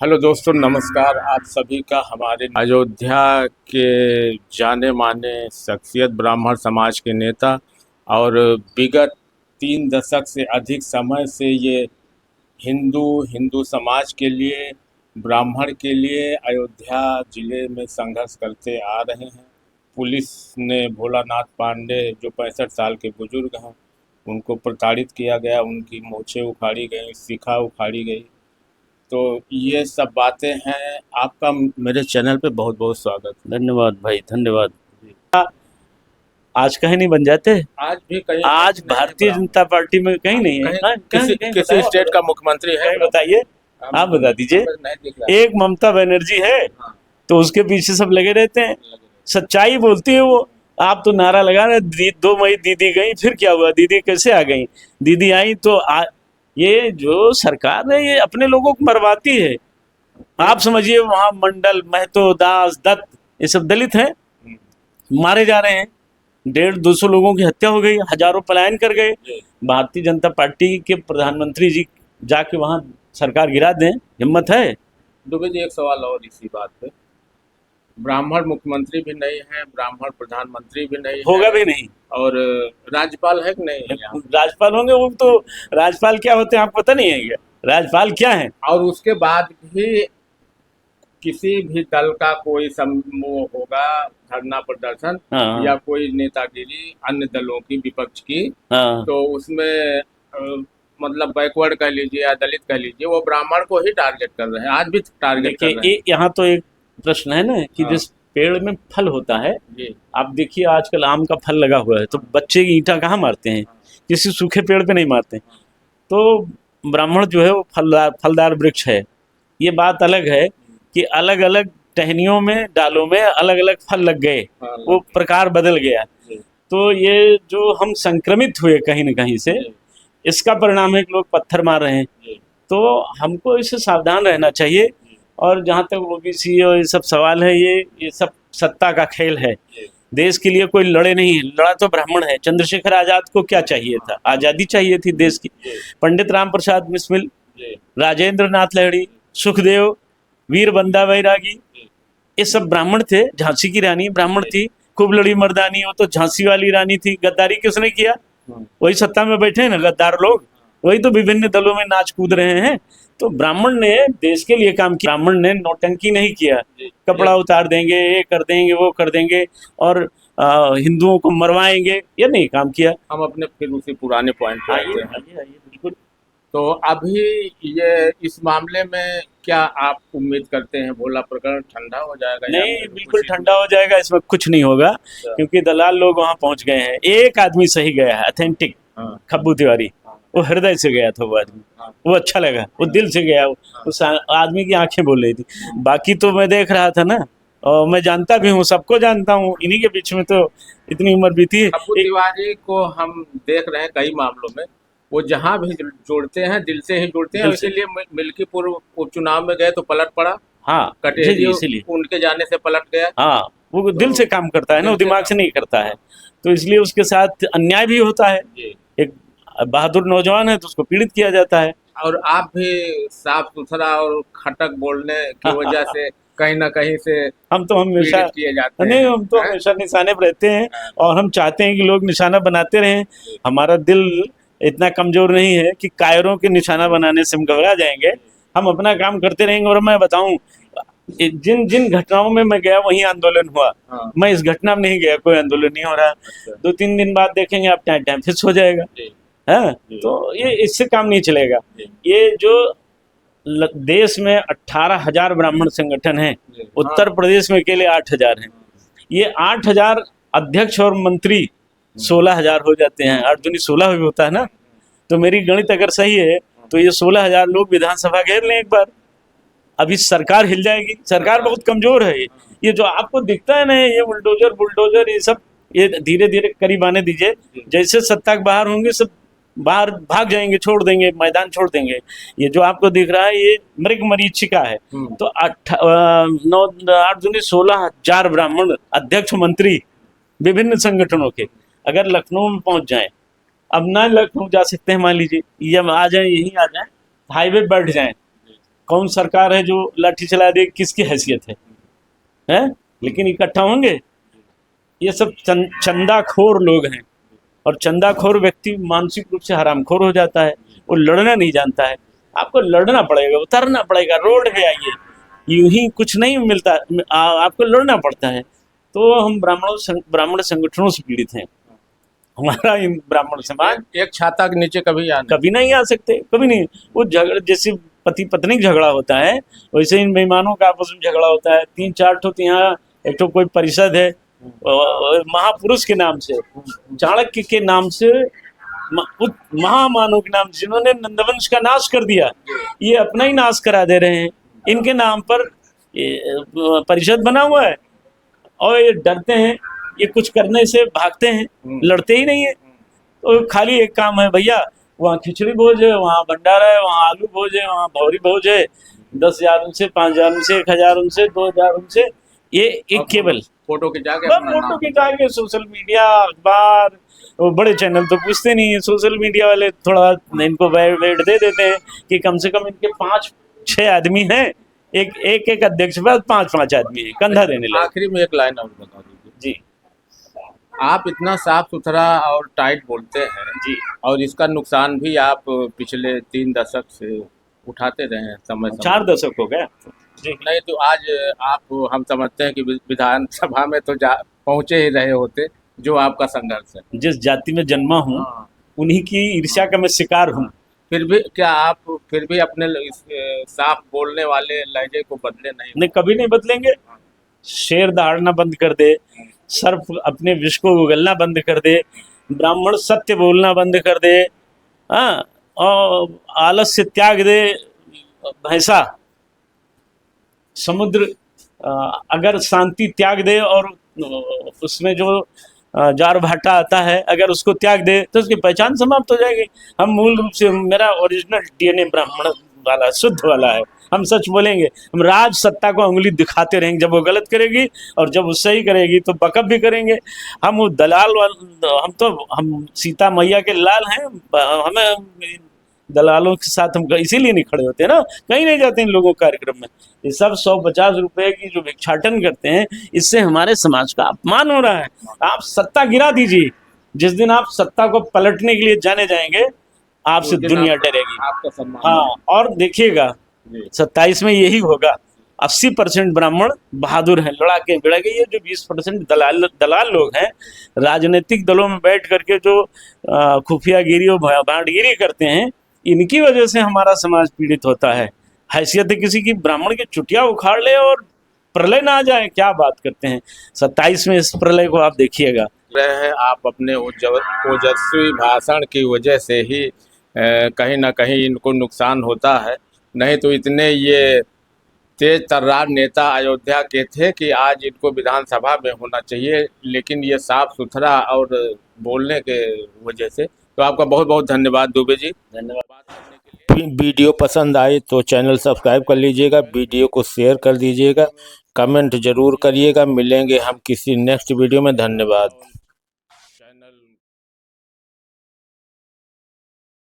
Hello दोस्तों, नमस्कार। आप सभी का हमारे अयोध्या के जाने माने शख्सियत, ब्राह्मण समाज के नेता और विगत 3 दशक से अधिक समय से ये हिंदू हिंदू समाज के लिए, ब्राह्मण के लिए अयोध्या जिले में संघर्ष करते आ रहे हैं। पुलिस ने भोलानाथ पांडे जो 65 साल के बुजुर्ग हैं, उनको प्रताड़ित किया गया, उनकी मूछें उखाड़ी गई, शिखा उखाड़ी गई। तो ये सब बातें हैं। आपका मेरे चैनल पे बहुत बहुत स्वागत है। धन्यवाद भाई, धन्यवाद। आज कहीं नहीं बन जाते। आज भी कहीं आज नहीं है भारतीय जनता पार्टी में कहीं नहीं है। कहीं किसी स्टेट का मुख्यमंत्री है? बताइए, आप बता दीजिए। नहीं दिख रहा। एक ममता बनर्जी है, हाँ, तो उसके पीछे सब लगे रहते हैं। सच्चाई बोलती है वो। आप तो नारा लगा रहे 2 मई दीदी गई, फिर क्या हुआ? दीदी कैसे आ गई? दीदी आई तो ये जो सरकार है ये अपने लोगों को मरवाती है। आप समझिए, वहां मंडल, महतो, दास, दत्त, ये सब दलित हैं, मारे जा रहे हैं। 150-200 लोगों की हत्या हो गई, हजारों पलायन कर गए। भारतीय जनता पार्टी के प्रधानमंत्री जी जाके वहां सरकार गिरा दें, हिम्मत है? दुबे जी, एक सवाल और इसी बात पे। ब्राह्मण मुख्यमंत्री भी नहीं है, ब्राह्मण प्रधानमंत्री भी नहीं होगा है, भी नहीं। और राज्यपाल है कि नहीं है यहाँ? राज्यपाल होंगे वो तो। राज्यपाल क्या होते हैं आपको पता नहीं है क्या? राज्यपाल क्या है? और उसके बाद भी किसी भी दल का कोई समूह होगा, धरना प्रदर्शन हाँ, या कोई नेतागिरी अन्य दलों की, विपक्ष की, हाँ। तो उसमें मतलब बैकवर्ड कह लीजिए या दलित कह लीजिए, वो ब्राह्मण को ही टारगेट कर रहे हैं, आज भी टारगेट कर रहे देखिए, हैं। यहाँ तो एक प्रश्न है ना कि हाँ, जिस पेड़ में फल होता है, जी, आप देखिए आजकल आम का फल लगा हुआ है, तो बच्चे ईंटा कहाँ मारते हैं? किसी सूखे पेड़ पे नहीं मारते। तो ब्राह्मण जो है वो फलदार फलदार वृक्ष है। ये बात अलग है कि अलग अलग टहनियों में, डालों में अलग अलग फल लग गए, हाँ, वो प्रकार बदल गया। जी, तो ये जो हम संक्रमित हुए कहीं न कहीं से, जी, इसका परिणाम है कि लोग पत्थर मार रहे हैं। जी, तो हमको इससे सावधान रहना चाहिए। जी, और जहाँ तक ओबीसी और ये सब सवाल है, ये सब सत्ता का खेल है। जी, देश के लिए कोई लड़े नहीं, लड़ा तो ब्राह्मण है। चंद्रशेखर आजाद को क्या चाहिए था? आज़ादी चाहिए थी देश की। जी, पंडित राम प्रसाद बिस्मिल, जी, राजेंद्र नाथ लाहिड़ी, सुखदेव, वीर बंदा बैरागी, जी, ये सब ब्राह्मण थे। झांसी की रानी ब्राह्मण जी, थी, खूब लड़ी मर्दानी। वो तो झांसी वाली रानी थी। गद्दारी किसने किया? हम्म, वही सत्ता में बैठे हैं ना गद्दार लोग, वही तो विभिन्न दलों में नाच कूद रहे हैं। तो ब्राह्मण ने देश के लिए काम किया, ब्राह्मण ने नौटंकी नहीं किया। जी, कपड़ा उतार देंगे, ये कर देंगे, वो कर देंगे, और हिंदुओं को मरवाएंगे, ये नहीं काम किया। हम अपने फिर उसी पुराने पॉइंट पे आइए आते हैं। आइए आइए, बिल्कुल। तो अभी ये इस मामले में क्या आप उम्मीद करते हैं? भोला प्रकरण ठंडा हो जाएगा या नहीं, फिर बिल्कुल कुछ ठंडा इसमें? हो जाएगा, इसमें कुछ नहीं होगा। अच्छा, क्योंकि दलाल लोग वहां पहुंच गए हैं। एक आदमी सही गया है, अथेंटिक, हाँ, खब्बू तिवारी। हाँ, वो हृदय से गया था वो आदमी, हाँ, वो अच्छा लगा, वो दिल से गया। हाँ, उस आदमी की आंखें बोल रही थी। बाकी तो मैं देख रहा था ना, और मैं जानता भी हूँ, सबको जानता हूँ। इन्हीं के बीच में तो इतनी उम्र बीती है। खब्बू तिवारी को हम देख रहे हैं कई मामलों में, वो जहां भी जोड़ते हैं दिल से ही जोड़ते हैं, दिल से। इसीलिए मिल्कीपुर उपचुनाव में गए तो पलट पड़ा, हाँ जी कटेरी जी, इसीलिए। उनके जाने से पलट गया। हाँ, वो दिल तो से काम करता है ना, वो दिल से दिमाग से नहीं करता है। तो इसलिए उसके साथ अन्याय भी होता है। जी, एक बहादुर नौजवान है तो उसको पीड़ित किया जाता है। और आप भी साफ सुथरा और खटक बोलने की वजह से कहीं ना कहीं से हम तो हमेशा, पीड़ित किए जाते नहीं, हैं, हम तो हैं? हमेशा निशाने पर रहते हैं। हाँ, और हम चाहते हैं कि लोग निशाना बनाते रहें। जी, हमारा दिल इतना कमजोर नहीं है कि कायरों के निशाना बनाने से हम घबरा जाएंगे। हम अपना काम करते रहेंगे। और मैं बताऊं, जिन जिन घटनाओं में मैं गया वहीं आंदोलन हुआ। हाँ, मैं इस घटना में नहीं गया, कोई आंदोलन नहीं हो रहा। अच्छा, 2-3 दिन बाद देखेंगे आप, टाइम टाइम फिक्स हो जाएगा। जी, है, जी, तो ये इससे काम नहीं चलेगा। जी, ये जो देश में 18,000 ब्राह्मण संगठन हैं, जी, हाँ, उत्तर प्रदेश में अकेले 8,000 हैं। ये 8,000 अध्यक्ष और मंत्री 16,000 हो जाते हैं। अर्जुनी 16 भी होता है ना। तो मेरी गणित अगर सही है तो ये 16,000 लोग विधानसभा घेर लें एक बार, अभी सरकार हिल जाएगी। सरकार बहुत कमजोर है। ये जो आपको दिखता है ना, ये बुलडोजर बुलडोजर ये सब, ये धीरे धीरे करीब आने दीजिए। जैसे सत्ता के बाहर होंगे, सब बाहर भाग जाएंगे, छोड़ देंगे, मैदान छोड़ देंगे। ये जो आपको दिख रहा है, ये मृग मरीचिका है। तो 8-9-8-16 ब्राह्मण अध्यक्ष मंत्री विभिन्न संगठनों के अगर लखनऊ में पहुंच जाएं, अब ना लखनऊ जा सकते हैं मान लीजिए, ये आ जाए, यहीं आ जाए, हाईवे बैठ जाएं, कौन सरकार है जो लाठी चला दे, किसकी हैसियत है? लेकिन इकट्ठा होंगे। ये सब चंदाखोर लोग हैं, और चंदाखोर व्यक्ति मानसिक रूप से हरामखोर हो जाता है, वो लड़ना नहीं जानता है। आपको लड़ना पड़ेगा, उतरना पड़ेगा, रोड पे आइए, यूं ही कुछ नहीं मिलता, आपको लड़ना पड़ता है। तो हम ब्राह्मण संगठनों से पीड़ित हैं। हमारा ब्राह्मण समाज एक छाता के नीचे कभी नहीं आ सकते, कभी नहीं। वो झगड़ा जैसे पति पत्नी झगड़ा होता है, वैसे इन बेईमानों का आपस में झगड़ा होता है। 3-4 ठो यहाँ, एक तो कोई परिषद है महापुरुष के नाम से, चाणक्य के नाम से, महामानव के नाम से, जिन्होंने नंदवंश का नाश कर दिया, ये अपना ही नाश करा दे रहे हैं। इनके नाम पर परिषद बना हुआ है, और ये डरते हैं, ये कुछ करने से भागते हैं, लड़ते ही नहीं है। तो खाली एक काम है भैया, वहाँ खिचड़ी भोज है, वहाँ भंडारा है, वहाँ आलू भोज है, वहाँ भौरी भोज है, 10,000 उनसे, 5,000 उनसे, 1,000 उनसे, 2,000 उनसे, ये एक केवल फोटो खिंचा के सोशल मीडिया, अखबार, वो बड़े चैनल तो पूछते नहीं है। सोशल मीडिया वाले थोड़ा इनको वेट दे देते हैं कि कम से कम इनके 5-6 आदमी हैं, एक अध्यक्ष के पास 5-5 आदमी है, कंधा देने लगे। आखिरी में एक लाइन और बता दीजिए जी। आप इतना साफ सुथरा और टाइट बोलते हैं जी, और इसका नुकसान भी आप पिछले 3 दशक से उठाते रहे हैं, समय 4 दशक हो गए जी। नहीं तो आज आप, हम समझते हैं कि विधानसभा में तो पहुंचे ही रहे होते, जो आपका संघर्ष है। जिस जाति में जन्मा हूँ, उन्हीं की ईर्ष्या का मैं शिकार हूँ। फिर भी क्या आप फिर भी अपने साफ बोलने वाले लहजे को बदले नहीं? कभी नहीं बदलेंगे। शेर दहाड़ना बंद कर दे, सर्प अपने विष को उगलना बंद कर दे, ब्राह्मण सत्य बोलना बंद कर दे, हाँ, और आलस्य त्याग दे। भैंसा समुद्र अगर शांति त्याग दे, और उसमें जो जार भाटा आता है, अगर उसको त्याग दे तो उसकी पहचान समाप्त हो जाएगी। हम मूल रूप से, मेरा ओरिजिनल डीएनए ब्राह्मण वाला, शुद्ध वाला है। हम सच बोलेंगे, हम राज सत्ता को उंगली दिखाते रहेंगे। जब वो गलत करेगी और जब वो सही करेगी तो बकअप भी करेंगे। हम वो दलाल हम सीता मैया के लाल हैं। हमें दलालों के साथ हम इसीलिए नहीं खड़े होते ना, कहीं नहीं जाते इन लोगों के कार्यक्रम में। ये सब 150 रुपए की जो भिक्षाटन करते हैं, इससे हमारे समाज का अपमान हो रहा है। आप सत्ता गिरा दीजिए, जिस दिन आप सत्ता को पलटने के लिए जाने जाएंगे, आपसे दुनिया डरेगी, आपका सम्मान। हाँ, और देखिएगा 27 में यही होगा। 80% ब्राह्मण बहादुर हैं, लड़ाके भिड़ाके। ये जो 20% दलाल लोग हैं, राजनीतिक दलों में बैठ करके जो खुफियागिरी और भांडगिरी करते हैं, इनकी वजह से हमारा समाज पीड़ित होता है। हैसियत है किसी की, ब्राह्मण की चुटिया उखाड़ ले और प्रलय ना आ जाए, क्या बात करते हैं। 27 में इस प्रलय को आप देखिएगा। आप अपने ओजस्वी भाषण की वजह से ही कहीं ना कहीं इनको नुकसान होता है, नहीं तो इतने ये तेज तर्रार नेता अयोध्या के थे कि आज इनको विधानसभा में होना चाहिए, लेकिन ये साफ सुथरा और बोलने के वजह से। तो आपका बहुत बहुत धन्यवाद दुबे जी। धन्यवाद। वीडियो पसंद आए तो चैनल सब्सक्राइब कर लीजिएगा, वीडियो को शेयर कर दीजिएगा, कमेंट जरूर करिएगा। मिलेंगे हम किसी नेक्स्ट वीडियो में। धन्यवाद।